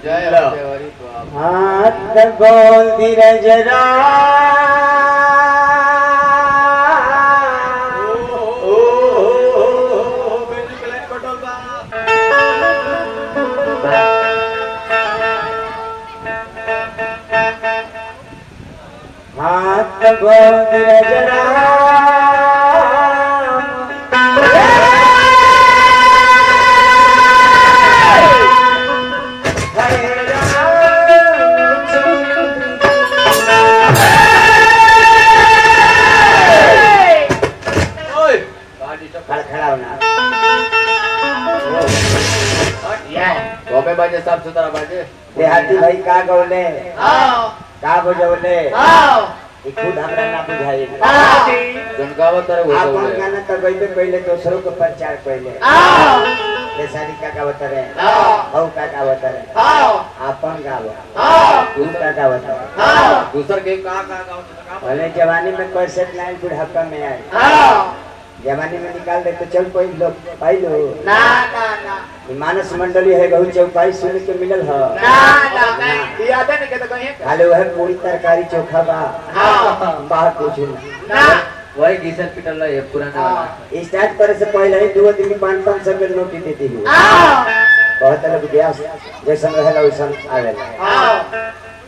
जय हाथ बोल धीरज हाथ बोल धीरज बाजे साफ सुथरा बाजे देहाती भाई का गौले का बजौले खुद हमरा ना बुझाई जनकावत रे वो आपन गाना तो गइबे पहले दोसरों को प्रचार पहले ये सारी का गावत रे औ का गावत रे आपन गावो तू का गावत रे दूसर के का गावत भले जवानी में कैसेट लाइन बुढ़ापा में आए जवानी में निकाल दे तो चल कोई लोग पाई लो ना ना ना मानस मंडली है गहू चौपाई सुन के मिलल ह ना ना याद नहीं के तो कहीं खाली वह पूरी तरकारी चोखा बा हां बाहर कुछ ना वही गीसर पिटल है पुराना वाला स्टार्ट करे से पहले ही 2 दिन 500 के नोट देती हूं बहुत लोग ब्यास जैसा रहला वैसा आवेला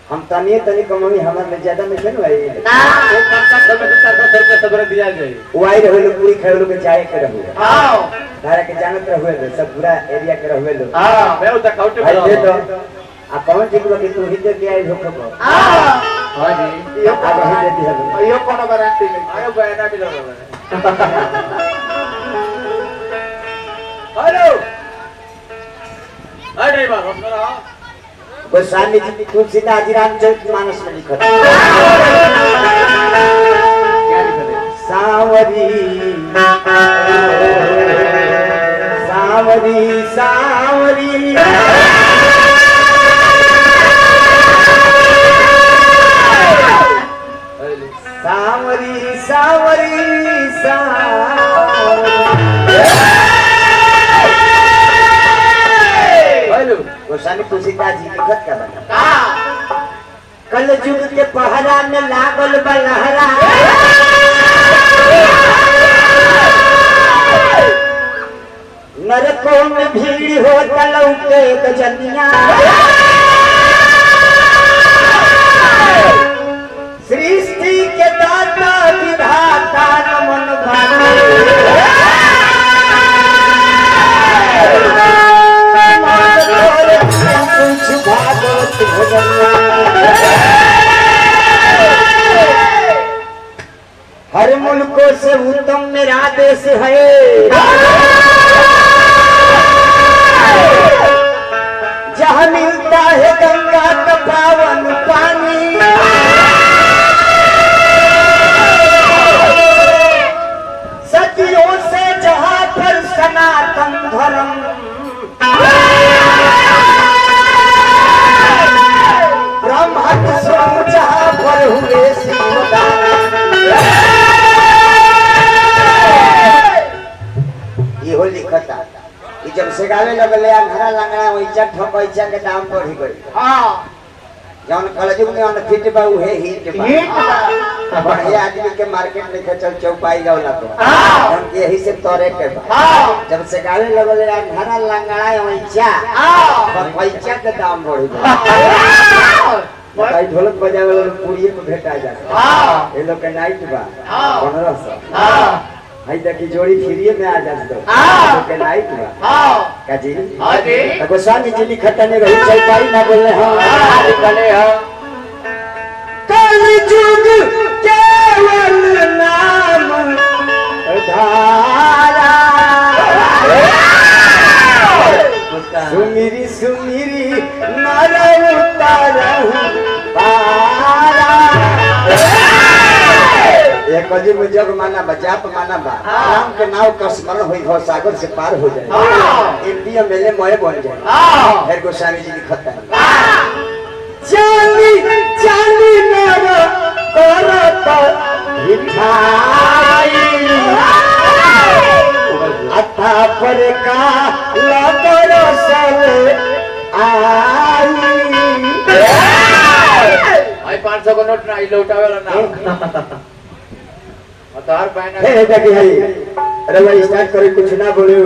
हम तनी कमाई हमार में ज्यादा में खेल भाई ना वो 500 रुपए सबर दिया जाए वाई रहलो पूरी खेलो के चाय के रहलो हां धारा के जानत रहुए सब पूरा एरिया के रहुए लो हां मैं उता काउंटर भाई दे दो आ कौन ठीक बा कि तू ही दे के आई हो खबो हां जी ये आगे ही दे दी है यो कोनो गारंटी नहीं आयो बयाना भी लो हेलो अरे ड्राइवर हम करो गोस्वामी जी तुलसीदास जी रामचरित मानस में लिखा क्या लिखा है सावरी सावरी सावरी सावरी सावरी हेलो गोस्वामी तुलसीदास जी लिखत का बना कल युग के पहरा में लागल बलहरा नरकों में भीड़ हो तलौ के गजनिया सृष्टि के दाता विधाता नमन भावे कुछ भागवत हर मुल्कों से उत्तम मेरा देश है जहाँ मिलता है गंगा का पावन पानी सदियों से जहाँ पर सनातन धर्म ब्रह्मा जहाँ पर हुए शिवदान इहो लिखता कि जब से गावे लगले अंधरा लंगड़ा वैचा ठपैचा के दाम बढ़ गई हां जौन कलजुग में अन फिट बा उहे हिट बा बढ़िया आदमी के मार्केट में चल चौपाई गावला तो हम यही से तोरे के बा जब से गावे लगले अंधरा लंगड़ा वैचा ठपैचा के दाम बढ़ गई भाई ढोलक बजावे वाला पूरी में भेटा जाए ये लोग के नाइट बा 1500 भाई देखी जोड़ी फ्री में आ जात तो के नाइट बा का जी हां जी तो गोस्वामी जी लिखता ने रही चौपाई ना बोलले हां निकले हां कल युग केवल नाम धारा सुमिरी सुमिरी नर उतारहु पारा एक अजीब जग माना बजाप माना बा राम के नाव का स्मरण होई हो सागर से पार हो जाए इंडिया मेले मोए बन जाए फिर गोस्वामी जी लिखता है जानी जानी नर करत हिठाई अथा पर का लबर सल आई नोट ना लौटावे वाला ना तार पाए हे देखी हई अरे भाई स्टार्ट करे कुछ ना बोलो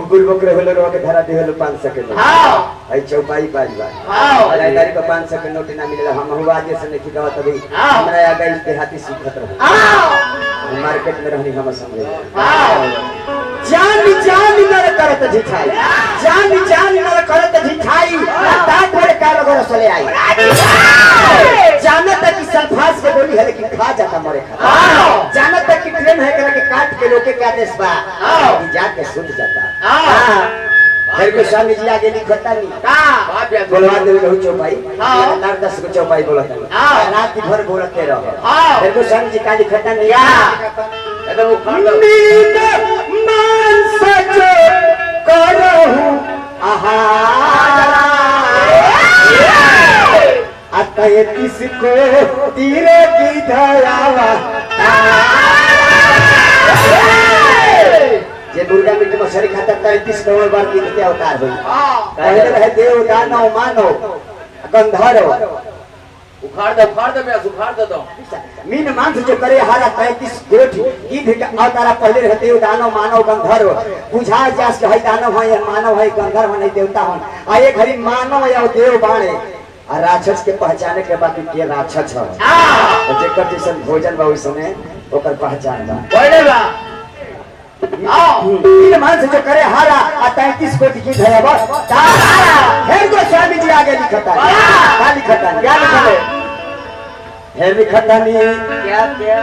ऊपर बकरे होलो रो के धरा दे होलो 500 के नोट हां हई चौपाई बाज बाज हां अरे तारीख को 500 के नोट ना मिलेला हम हुआ जे से नहीं गावत अभी हमरा आ गई देहाती सीखत रहो हां मार्केट में रहनी हम समझे हां जान जान नर करत झिठाई जान जान नर करत झिठाई दांत पर का लगो चले आई जानत कि सल्फास के गोली है लेकिन खा जाता मरे खा जानत कि ट्रेन है करे के काट के लोके के आदेश बा कि जाके सुन जाता फिर को स्वामी जी आगे लिखता नहीं बात याद बोलवा दे रहू चौपाई 10 को चौपाई बोलता रात भर बोलते रहो फिर को स्वामी जी का लिखता नहीं एकदम उखाड़ दो मान सचो करहु आहार अतः किसको तीरे की धरावा जे दुर्गा मीट मछली खाता 33 करोड़ बार की क्या अवतार हुई पहले रहे देव दानव मानव गंधर्व उखाड़ दो मैं उखाड़ दो मीन मांस जो करे हारा 33 गोठ गिद्ध के अवतार पहले रहे देव दानव मानव गंधर्व बुझा जास के है दानव है मानव है गंधर्व है देवता है आ ये घड़ी मानव या देव बाणे आ राक्षस के पहचाने के बाकी के राक्षस है तो जेकर जैसन भोजन बा उसने ओकर पहचान बा बोलेगा मीन मांस जो करे हारा आ 33 कोटि की धयावा फिर को स्वामी जी आगे लिखता है क्या लिखता है क्या लिखा है फिर लिखता नहीं क्या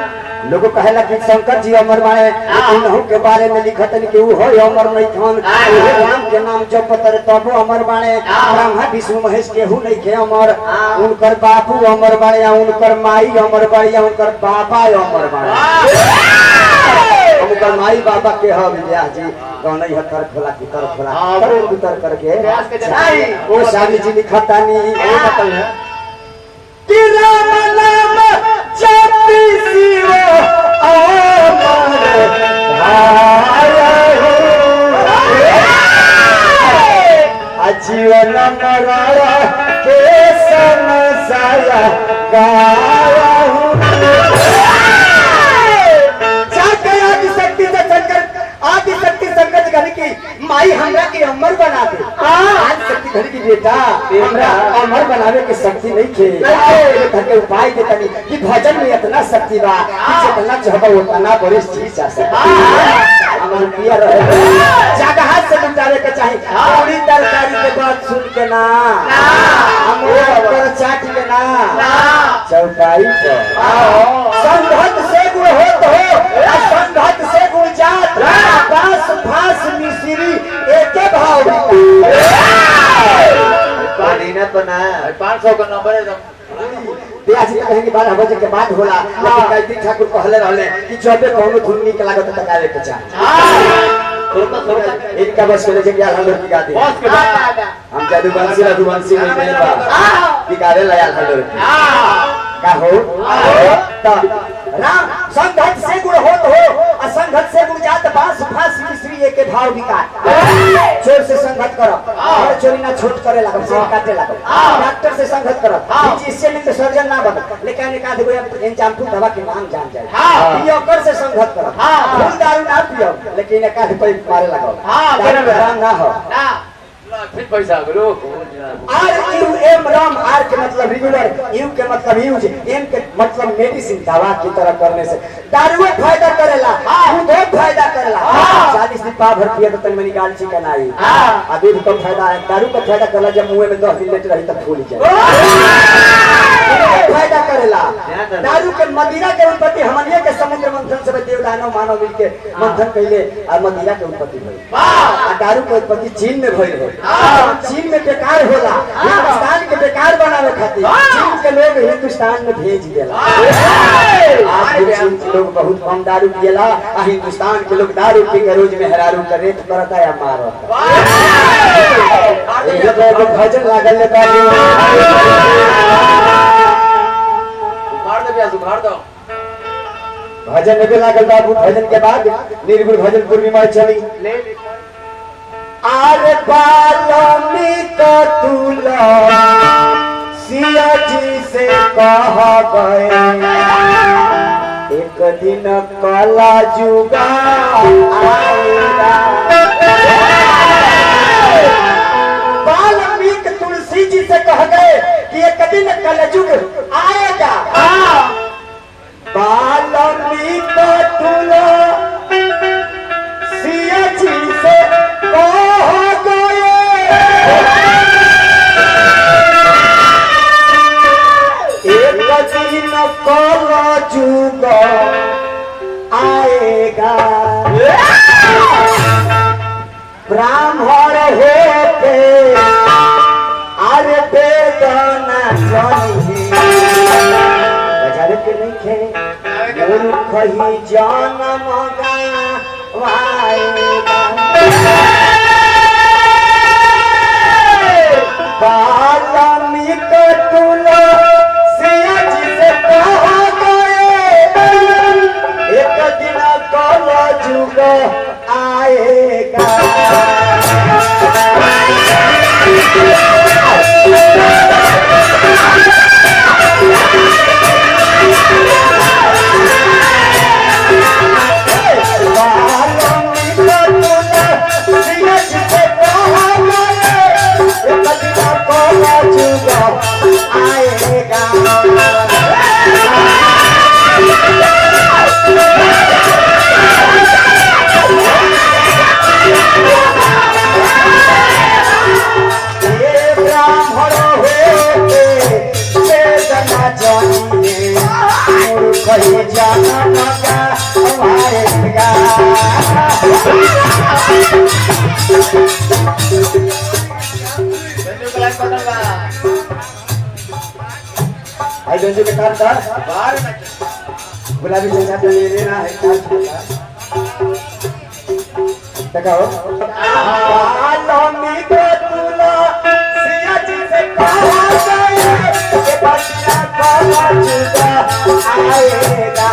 लोग कहेला कि शंकर जी अमर बाणे उन्हों के बारे में लिखत कि वो हो अमर नहीं थन ओहे राम के नाम जपत रे तबो अमर बाणे ब्रह्मा विष्णु महेश केहू नहीं के अमर उनकर बापू अमर बाणे उनकर माई अमर बाणी उनकर बाबा अमर बाणे उनकर माई बाबा के ह विद्या जी कौन ही हतर खोला की तरफ खोला तर उतर करके ओ स्वामी जी लिखता नहीं ओ बताइए कि राम नाम जपी शिव अमर जीवन मरा के समसाया गाया आदि शक्ति शंकर जी कहने की माई हमरा के अमर बना दे आदि शक्ति कहने की बेटा हमरा अमर बनावे के शक्ति नहीं थे के उपाय दे तनी कि भजन में इतना शक्ति बा कि जितना चाहबो उतना बड़ी चीज आ सकती अमर पिया रहे जगह से लुटावे के चाहिए पूरी तरकारी के बात सुन के ना अमर पर चाट के ना चौकाई पर संघत से गुण होत हो संघत से गुण जात पास फास मिश्री एके भाव पानी ना तो ना 500 का नंबर है ब्याज कहेंगे 12 बजे के बाद होला लेकिन गायत्री ठाकुर कहले रहले कि जबे कोनो धुन निक लागत त गावे के चाहे इनका बस के लेके गया हम लोग की गाती बस के बाद हम जादूवंशी रघुवंशी नहीं बा बिगाड़े लायल हम लोग का हो तो राम संघत से गुण होत हो असंघत से गुण जात बांस फांस मिश्री एके भाव विकार चोर से संघत करो और चोरी ना छूट करे लागो से काटे लागो डॉक्टर से संघत करो जिससे में तो सर्जन ना बनो लेकिन एक आध गो एंजाम्पू दवा के नाम जान जाए पियोकर से संघत करो फूल दारू ना पियो लेकिन एक आध कोई मारे लागो राम ना हो फिर पैसा करो आर यू एम राम आर के मतलब रेगुलर यू के मतलब यूज एम के मतलब मेडिसिन दवा की तरह करने से दारू फायदा करेला दूध फायदा करेला 40 दिन पाव भर पिए तो तन में निकाल चिकन आई आ दूध का फायदा है दारू का फायदा करेला जब मुंह में 10 दिन लेट रही तब फूल जाए फायदा करेला दारू के मदिरा के उत्पत्ति हमनिया के समुद्र मंथन से देव दानव मानव मिल के मंथन कइले आ मदिरा के उत्पत्ति भई आ दारू के उत्पत्ति चीन में भई है चीन में बेकार होला हिंदुस्तान के बेकार बनावे खातिर चीन के लोग हिंदुस्तान में भेज देला आज चीन के लोग बहुत कम दारू पियला आ हिंदुस्तान के लोग दारू पी के रोज मेहरारू का रेप करता या मारता ये तो भजन लागल ले उखाड़ दो भजन में लागल बाबू भजन के बाद निर्गुण भजन पूर्णिमा चली ले आर बालमी का तुला सिया जी से कह गए एक दिन कला जुगा आएगा। वाल्मीकि तुलसी जी से कह गए कि एक दिन कलयुग आएगा। वाल्मीकि तुलसी जी से कह गए एक दिन कलयुग आएगा। ब्राह्मण होके अरे वेदना जानी बजारे के नहीं खे मूर्ख ही जन्म गवाएगा। वाल्मीकि तुलसी जी से कह गए एक दिन कलयुग आएगा। के गुलाबी जैसा तो ले लेना है देखो वाल्मीकि तुलसी जी से कहा गए कि बच्चा कलयुग आएगा।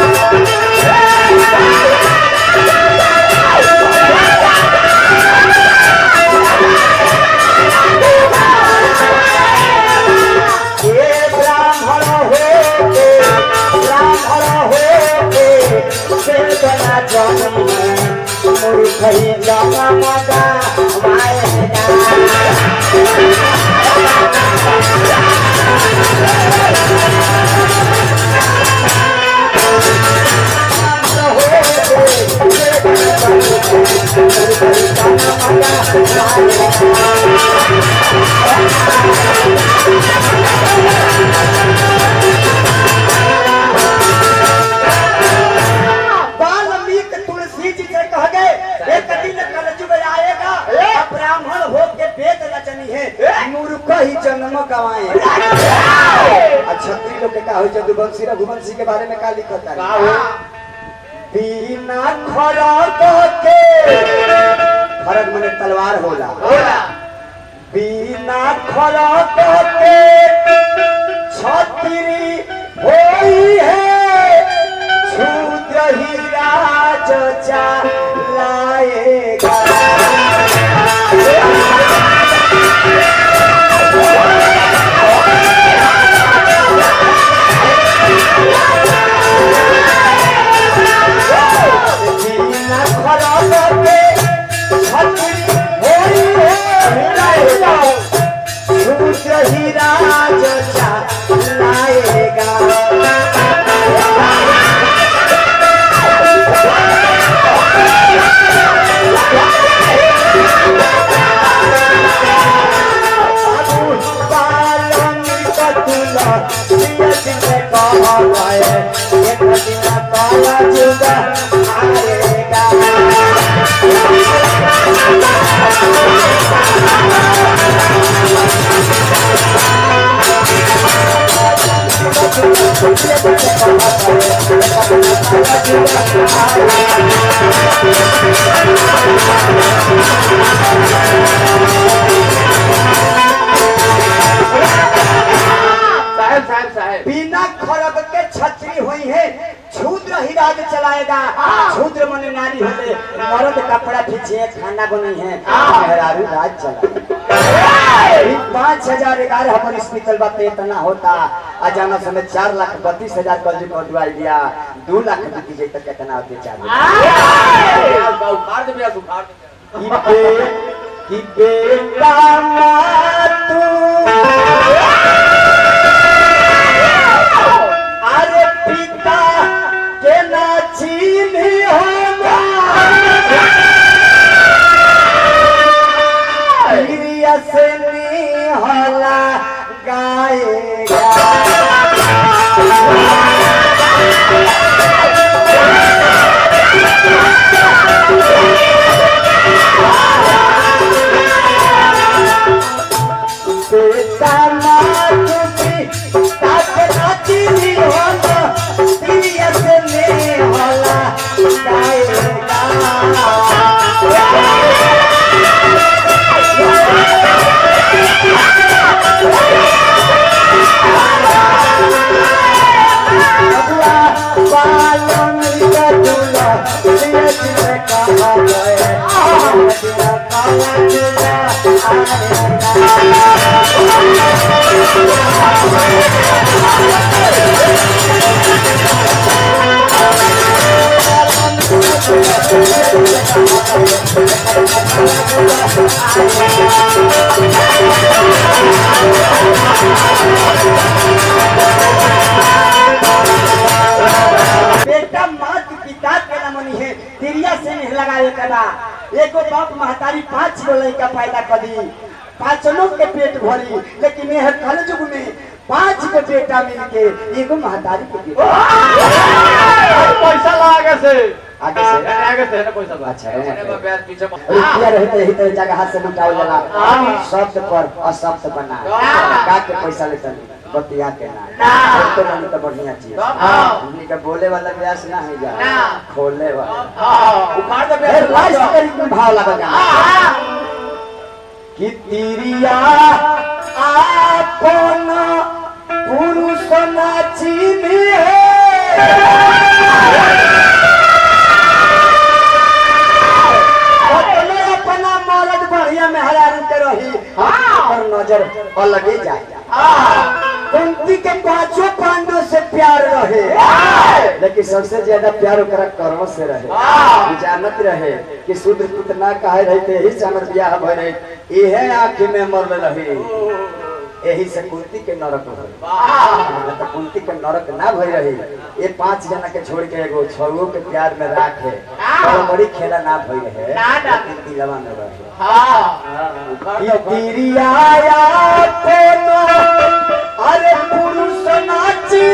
मूर्ख ही जन्म गवाएगा। वाल्मीकि तुलसी जी से कह गए एक दिन कलयुग आएगा। ब्राह्मण होके वेद रचनी है मूर्ख ही जन्म गवाए। क्षत्रिय लोग के का हो यदुवंशी रघुवंशी के बारे में का लिखता है बिना खड़ग के खड़ग माने तलवार होला बिना खड़ग के छतरी होई है शूद्र ही राज चलाएगा। बिना खड़ग के छतरी हुई है क्षुद्र ही राज चलाएगा। शूद्र मन नारी होते मर्द कपड़ा खींचे खाना बनी है मेहरारू राज चलाएगा। 5011 हमारे हॉस्पिटल बात इतना होता अजाना समय 4,32,000 कल जो कटवाई दिया 2 लाख जीती जाए तो कितना होते चाहिए उखाड़ दे भैया उखाड़ दे कि बेटा तू अरे पिता के ना छीनी होगा से नहीं होला गाएगा बेटा मातुकी ताके नाची नहीं होला दिया से नहीं होला गाएगा बेटा मात पिता के नमनी है तिरिया से नहीं लगाए कदा एको बाप महतारी 5 गो लड़का पैदा कर दी 5 के पेट भरी लेकिन यह कलयुग में 5 को बेटा मिलके एगो महतारी के बेटा पैसा लागे से आगे से ना पैसा अच्छा ब्याज पीछे रुपया रहते यही तरह जगह हाथ से लुटाओ जाला शब्द पर अशब्द बना का के पैसा लेते बतिया के ना तो नहीं तो बढ़िया चीज हमनी का बोले वाला व्यास ना है जा खोले वाला उखाड़ दे फिर लास्ट करीब में भाव लगा कि तिरिया आपन पुरुष नाची है अपना मर्द बढ़िया मेहरारू के रही पर नजर अलग ही जाए कुंती के 5 पांडव से प्यार रहे लेकिन सबसे ज्यादा प्यार ओकरा कर्म से रहे जानत रहे कि शूद्र पुत्र ना कहे रहते यही से हमर बियाह भय रहे इहे आँखी में मरल रहे यही से कुंती के नरक भय तो कुंती के नरक ना भय रही ये 5 जना के छोड़ के एगो 6 के प्यार में राखे और बड़ी खेला ना भय रहे दिलवा में रहे तिरिया अरे पुरुष नाची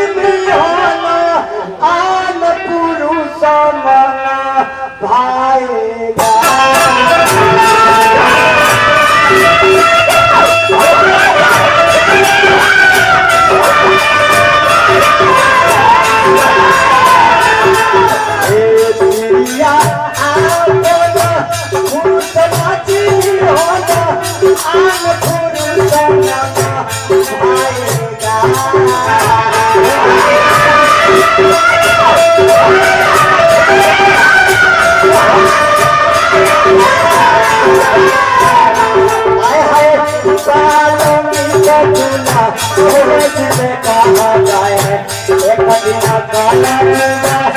होना आन पुरुष मना भाएगा पुरुष नाची होना आन पुरुष मना भाएगा कहा जाए एक दिन आएगा